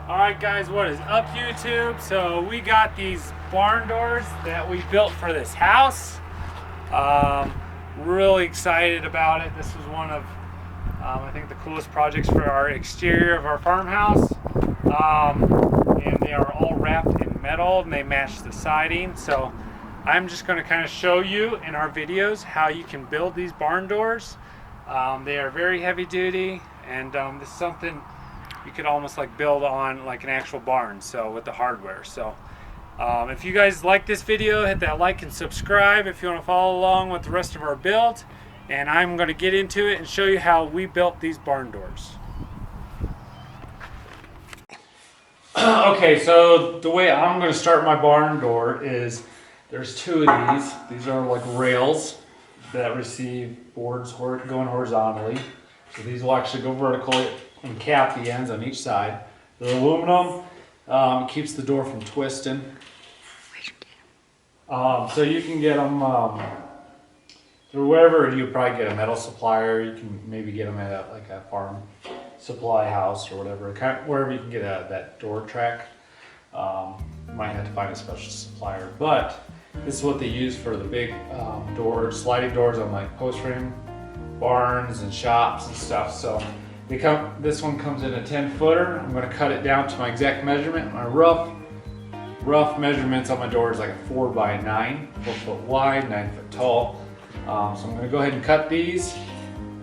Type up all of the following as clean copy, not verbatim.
Alright guys, what is up YouTube? So we got these barn doors that we built for this house. Really excited about it. This was one of I think the coolest projects for our exterior of our farmhouse. And they are all wrapped in metal and they match the siding. So I'm just going to kind of show you in our videos how you can build these barn doors. They are very heavy duty, and this is something you could almost like build on like an actual barn, so with the hardware. So if you guys like this video, hit that like and subscribe if you want to follow along with the rest of our build, and I'm going to get into it and show you how we built these barn doors. Okay, so the way I'm going to start my barn door is there's two of these. These are like rails that receive boards going horizontally. So these will actually go vertically and cap the ends on each side. The aluminum keeps the door from twisting. So you can get them through wherever. You probably get a metal supplier. You can maybe get them at like a farm supply house or whatever, wherever you can get that door track. You might have to find a special supplier, but this is what they use for the big doors, sliding doors on like post frame barns and shops and stuff. So this one comes in a 10-footer. I'm going to cut it down to my exact measurement. My rough measurements on my door is like a 4x9, 4 foot wide, 9 foot tall. So I'm going to go ahead and cut these,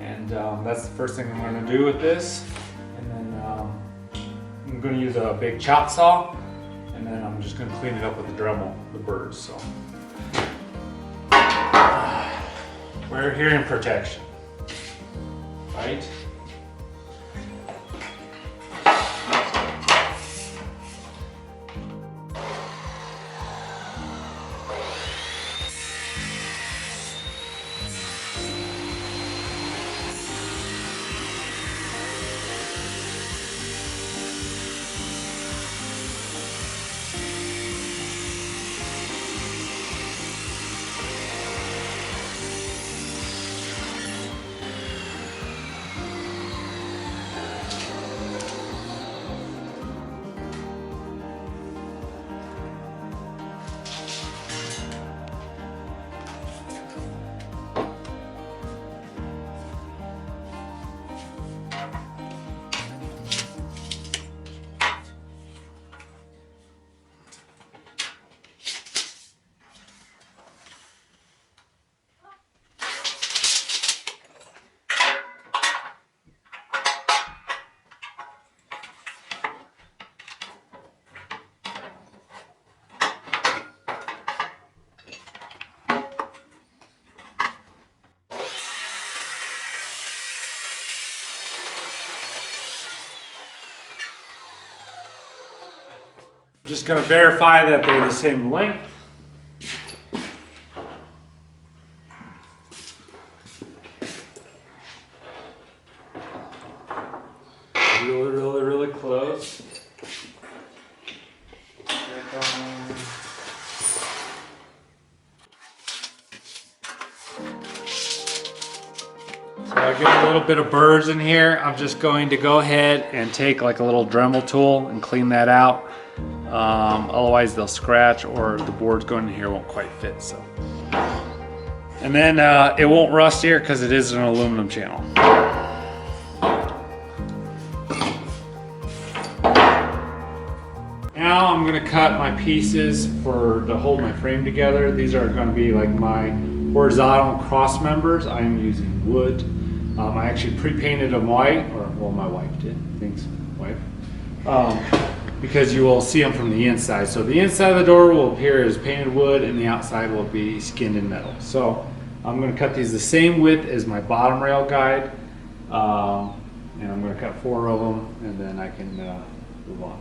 and that's the first thing I'm going to do with this. And then I'm going to use a big chop saw, and then I'm just going to clean it up with the Dremel, the birds. So we're hearing protection, right? Just going to verify that they're the same length. Really close. So I get a little bit of burrs in here. I'm just going to go ahead and take like a little Dremel tool and clean that out. Otherwise they'll scratch, or the boards going in here won't quite fit. So, and then it won't rust here because it is an aluminum channel. Now I'm going to cut my pieces to hold my frame together. These are going to be like my horizontal cross members. I'm using wood. I actually pre-painted them white, or well, my wife did. Thanks, wife. Because you will see them from the inside. So the inside of the door will appear as painted wood, and the outside will be skinned in metal. So I'm going to cut these the same width as my bottom rail guide, and I'm going to cut 4 of them, and then I can move on.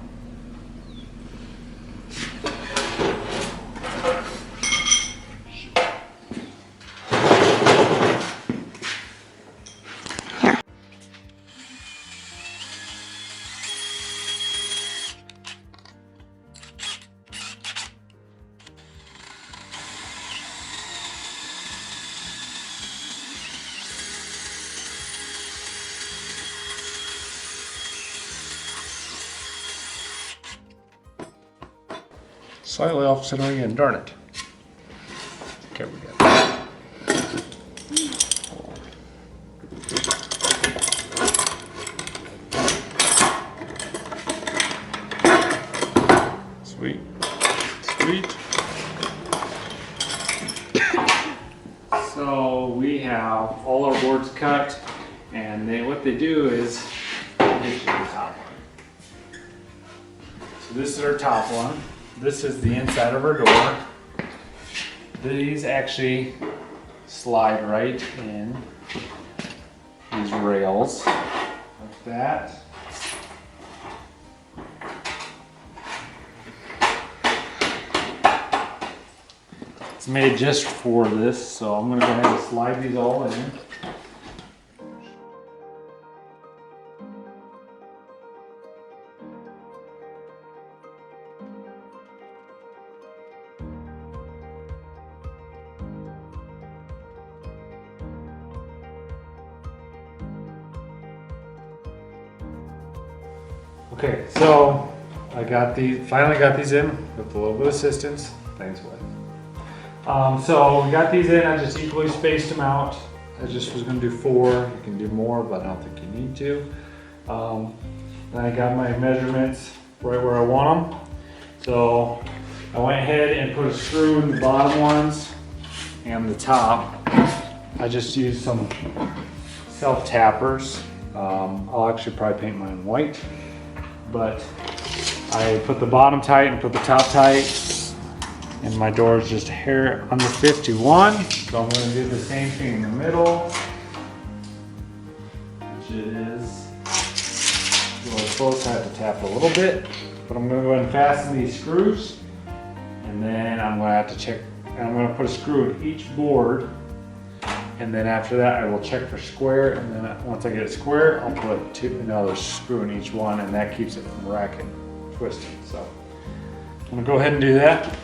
Slightly off center again, darn it. Okay, we got it. Sweet, sweet. So we have all our boards cut, and what they do is this is the top one. So this is our top one. This is the inside of our door. These actually slide right in these rails like that. It's made just for this, so I'm going to go ahead and slide these all in. Okay, so I finally got these in with a little bit of assistance. Thanks, wife. So we got these in. I just equally spaced them out. I just was going to do 4. You can do more, but I don't think you need to. Then I got my measurements right where I want them. So I went ahead and put a screw in the bottom ones and the top. I just used some self-tappers. I'll actually probably paint mine white. But I put the bottom tight and put the top tight, and my door is just a hair under 51. So I'm going to do the same thing in the middle, which is really close. I have to tap a little bit, but I'm going to go ahead and fasten these screws, and then I'm going to have to check, and I'm going to put a screw in each board. And then after that, I will check for square, and then once I get it square, I'll put another screw in each one, and that keeps it from racking, twisting. So I'm gonna go ahead and do that.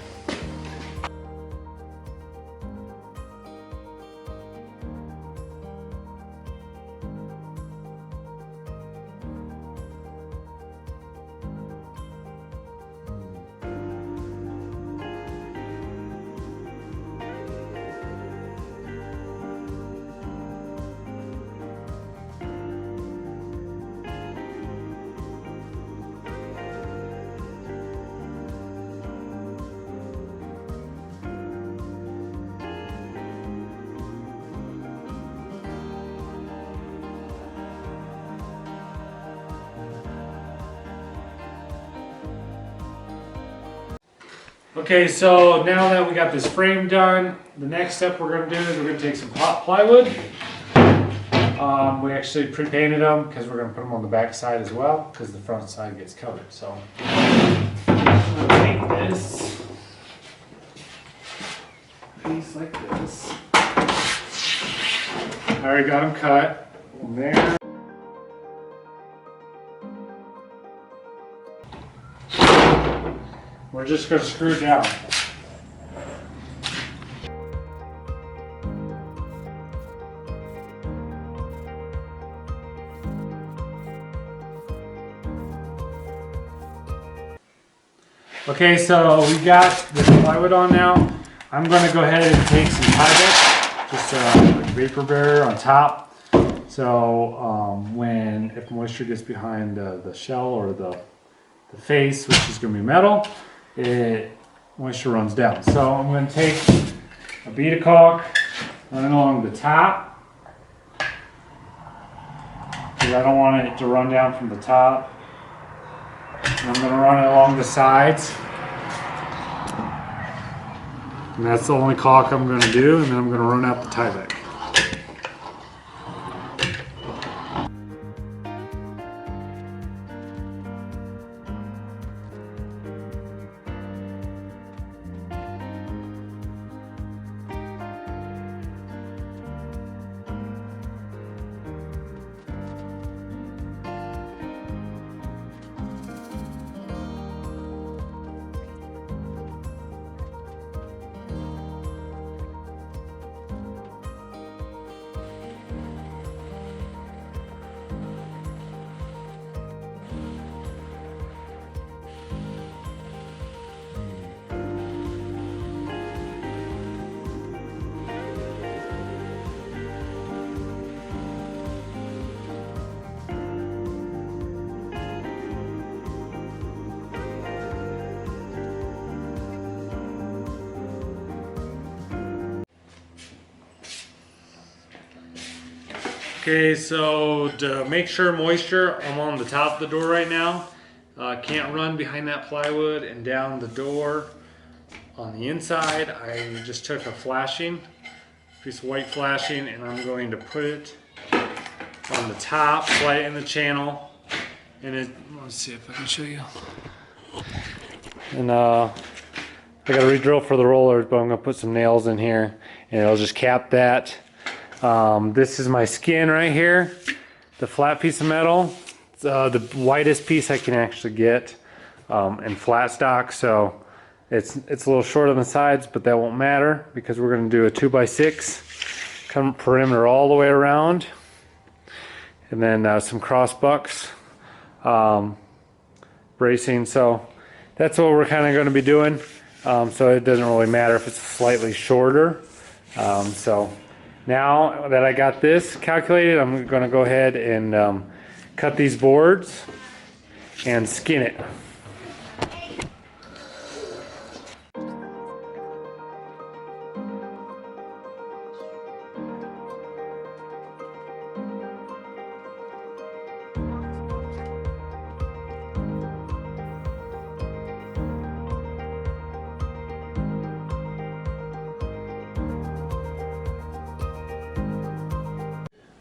Okay, so now that we got this frame done, the next step we're going to do is we're going to take some hot plywood. We actually pre-painted them because we're going to put them on the back side as well because the front side gets covered. So I'm going to take this piece like this. I already got them cut. There. We're just going to screw it down. Okay, so we got the plywood on now. I'm going to go ahead and take some Tyvek, just a vapor barrier on top. So if moisture gets behind the shell or the face, which is going to be metal, moisture runs down. So I'm going to take a bead of caulk, run it along the top, because I don't want it to run down from the top. And I'm going to run it along the sides. And that's the only caulk I'm going to do, and then I'm going to run out the Tyvek. Okay, so to make sure moisture, I'm on the top of the door right now. Can't run behind that plywood and down the door. On the inside, I just took a piece of white flashing, and I'm going to put it on the top, slide it in the channel. And let's see if I can show you. And I got to re-drill for the rollers, but I'm going to put some nails in here, and it'll just cap that. This is my skin right here, the flat piece of metal. It's, the widest piece I can actually get in flat stock, so it's a little short on the sides, but that won't matter because we're going to do a 2x6 come perimeter all the way around, and then some cross bucks bracing. So that's what we're kind of going to be doing. So it doesn't really matter if it's slightly shorter. So now that I got this calculated, I'm going to go ahead and cut these boards and skin it.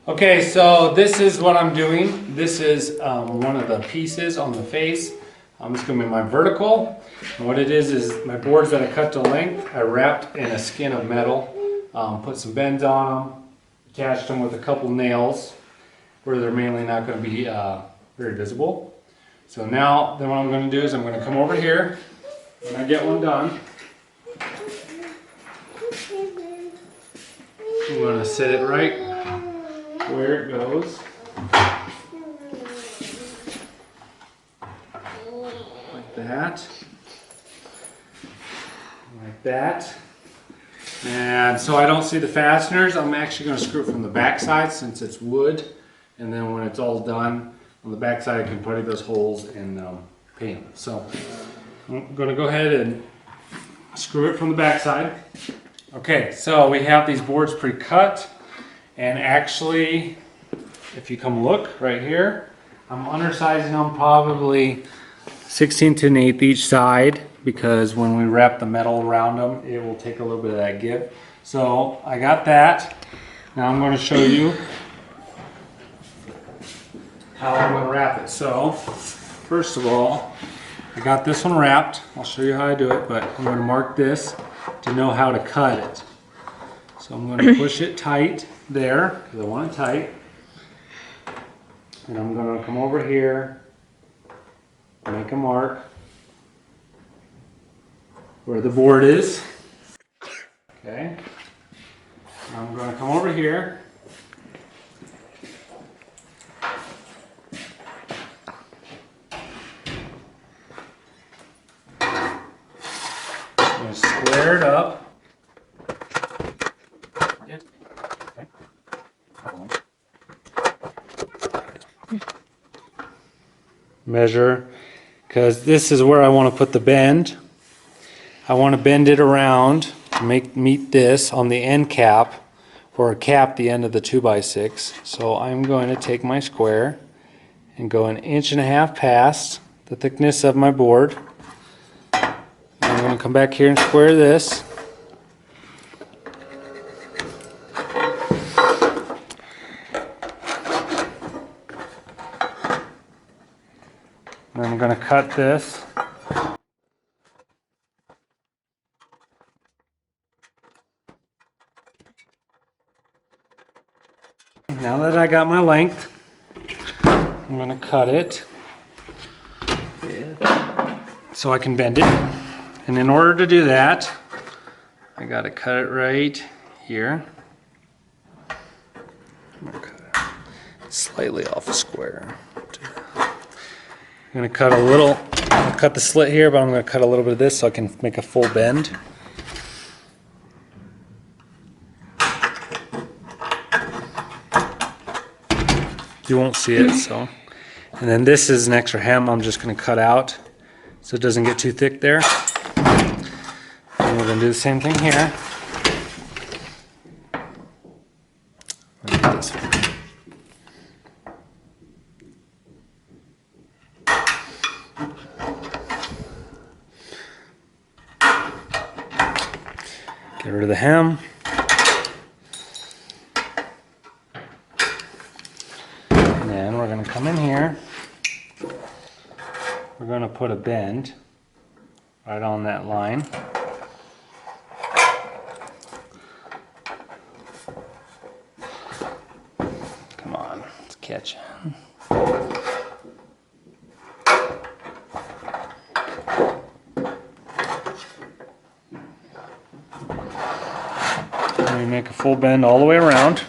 Okay, so this is what I'm doing. This is one of the pieces on the face. It's going to be my vertical. And what it is my boards that I cut to length, I wrapped in a skin of metal, put some bends on them, attached them with a couple nails where they're mainly not going to be very visible. So now, then what I'm going to do is I'm going to come over here, when I get one done, I'm going to set it right where it goes, like that, like that. And so I don't see the fasteners. I'm actually going to screw it from the back side since it's wood, and then when it's all done on the back side I can put those holes and paint them. So I'm going to go ahead and screw it from the back side. Okay, so we have these boards pre-cut. And actually, if you come look right here, I'm undersizing them probably 1/16 to 1/8 each side, because when we wrap the metal around them, it will take a little bit of that give. So I got that. Now I'm going to show you how I'm going to wrap it. So first of all, I got this one wrapped. I'll show you how I do it, but I'm going to mark this to know how to cut it. So I'm going to push it tight there, because I want it tight. And I'm going to come over here, make a mark where the board is. Okay. I'm going to come over here. I'm going to square it up. Measure, because this is where I want to put the bend. I want to bend it around to meet this on the end cap, or cap the end of the 2x6. So I'm going to take my square and go 1.5 inches past the thickness of my board. I'm going to come back here and square this. And I'm going to cut this. Now that I got my length, I'm going to cut it so I can bend it. And in order to do that, I got to cut it right here. I'm going to cut it slightly off the square. I'm going to cut a little, I'll cut the slit here, but I'm going to cut a little bit of this so I can make a full bend. You won't see it, so. And then this is an extra hem I'm just going to cut out so it doesn't get too thick there. And we're going to do the same thing here. This one. Get rid of the hem. And then we're going to come in here. We're going to put a bend right on that line. Come on, let's catch it. And we make a full bend all the way around,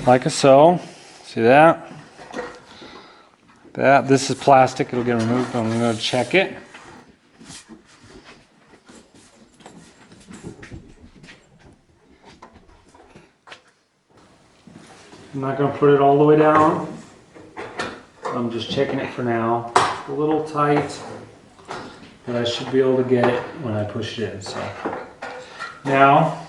like so. See that? This is plastic, it'll get removed. I'm going to check it. I'm not going to put it all the way down. I'm just checking it for now. It's a little tight, but I should be able to get it when I push it in. So now,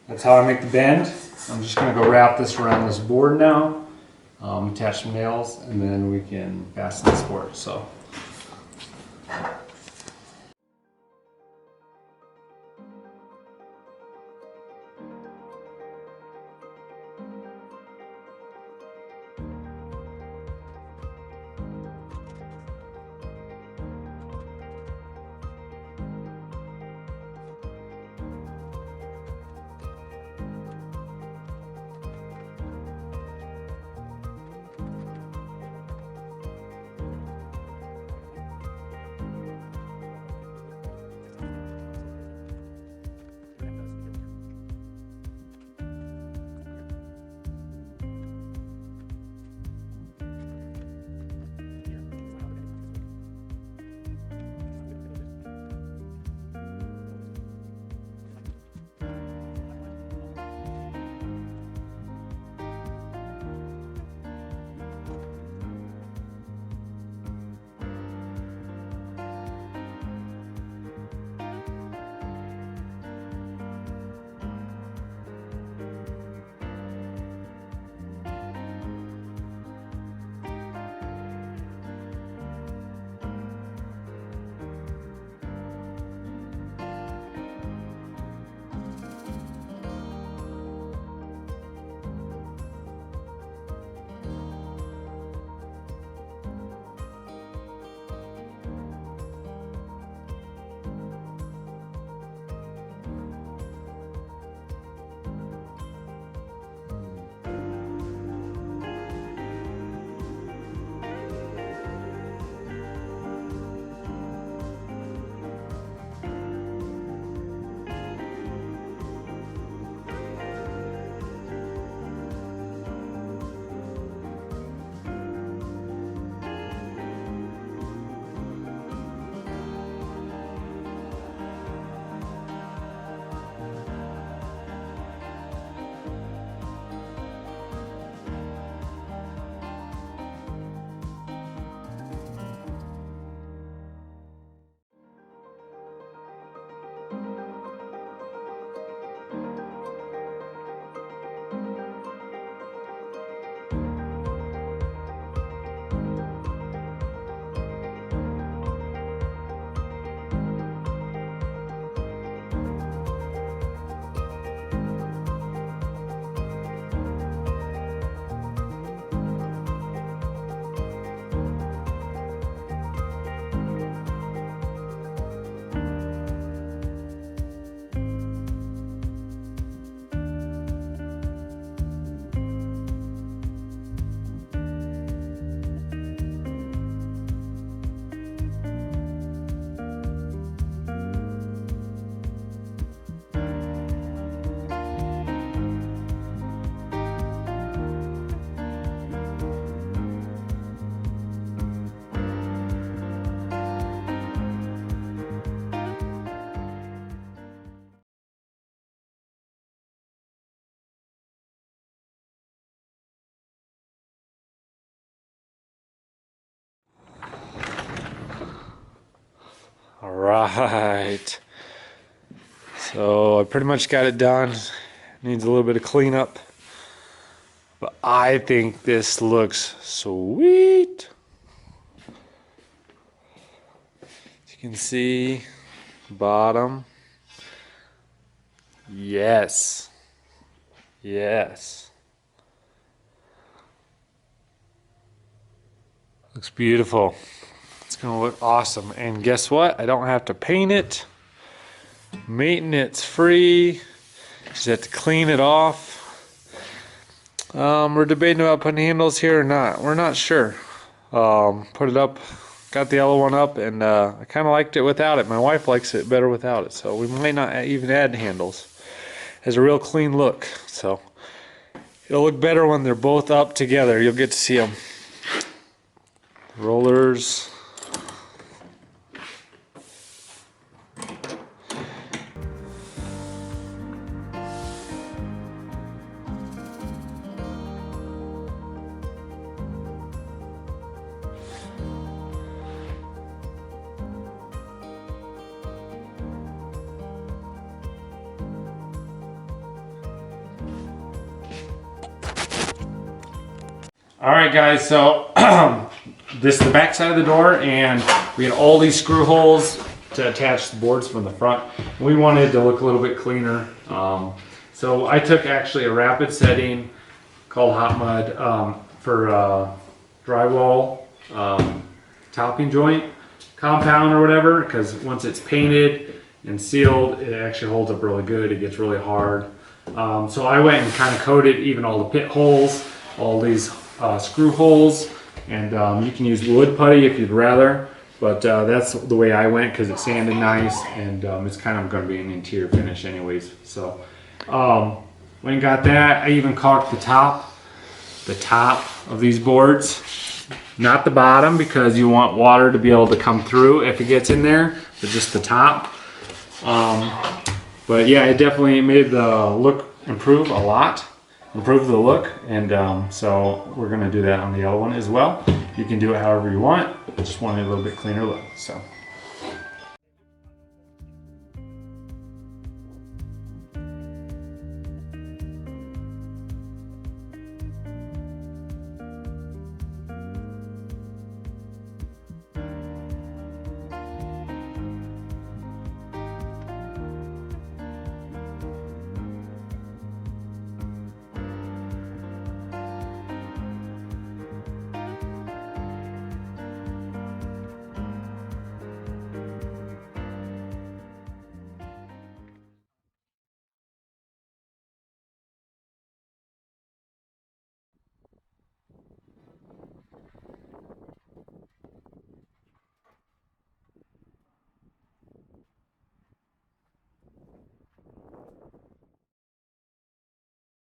that's how I make the bend. I'm just going to go wrap this around this board now. Attach some nails, and then we can fasten this board. So. All right, so I pretty much got it done. Needs a little bit of cleanup, but I think this looks sweet. As you can see, bottom, Yes. Yes. Looks beautiful. It's gonna look awesome. And guess what? I don't have to paint it. Maintenance free. Just have to clean it off. We're debating about putting handles here or not. We're not sure. Put it up, got the yellow one up, and I kind of liked it without it. My wife likes it better without it, so we might not even add handles. It has a real clean look, so it'll look better when they're both up together. You'll get to see them. Rollers. Alright guys, so this is the back side of the door, and we had all these screw holes to attach the boards from the front. We wanted to look a little bit cleaner. So I took actually a rapid setting called Hot Mud for drywall topping joint compound or whatever, because once it's painted and sealed, it actually holds up really good. It gets really hard. So I went and kind of coated even all the pit holes, all these screw holes, and you can use wood putty if you'd rather, but that's the way I went because it sanded nice, and it's kind of going to be an interior finish anyways. So when I got that, I even caulked the top of these boards, not the bottom because you want water to be able to come through if it gets in there, but just the top. But yeah, it definitely made the look improve a lot. Improve the look, and so we're going to do that on the yellow one as well. You can do it however you want, I just want a little bit cleaner look. So